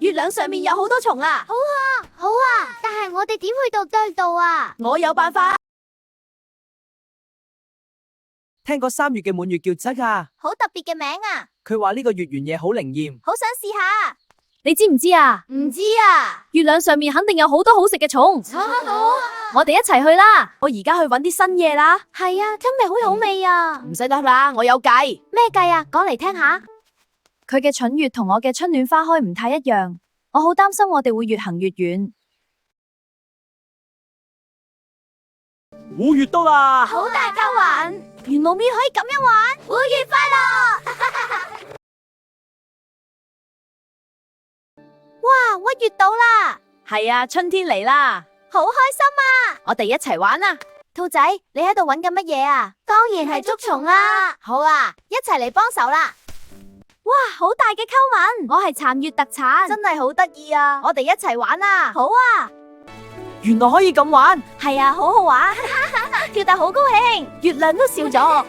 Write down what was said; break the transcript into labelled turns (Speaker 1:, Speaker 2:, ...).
Speaker 1: 月亮上面有好多蟲啊！
Speaker 2: 好啊，但係我哋點去到對度啊？
Speaker 1: 我有辦法。
Speaker 3: 聽過3月嘅滿月叫則啊，
Speaker 2: 好特別嘅名啊！
Speaker 3: 佢話呢個月圓夜好靈驗。
Speaker 2: 好想試下。
Speaker 1: 你知唔知啊？
Speaker 2: 唔知啊。
Speaker 1: 月亮上面肯定有好多好食嘅蟲。我哋一齊去啦！我而家去搵啲新嘢啦。
Speaker 2: 係啊，真係好好味啊！
Speaker 1: 唔使得啦，我有計。
Speaker 2: 咩計啊？講嚟聽下。
Speaker 1: 佢嘅蠢月同我嘅春暖花開唔太一樣，我好擔心我哋會越行越遠。
Speaker 3: 5月到啦，
Speaker 2: 好大嚿玩，圓夢咪可以咁樣玩。5月快樂！哇，屈月到啦！
Speaker 1: 係啊，春天嚟啦，
Speaker 2: 好開心啊！
Speaker 1: 我哋一齊玩啊！
Speaker 2: 兔仔，你喺度搵緊乜嘢啊？當然係捉蟲啦！好啊，一齊嚟幫手啦！哇，好大嘅溝紋，
Speaker 1: 我係殘月特產，
Speaker 2: 真係好得意啊！
Speaker 1: 我哋一齊玩啊！
Speaker 2: 好啊，
Speaker 3: 原來可以咁玩。
Speaker 2: 係啊，好好玩，跳得好高興，
Speaker 1: 月亮都笑咗。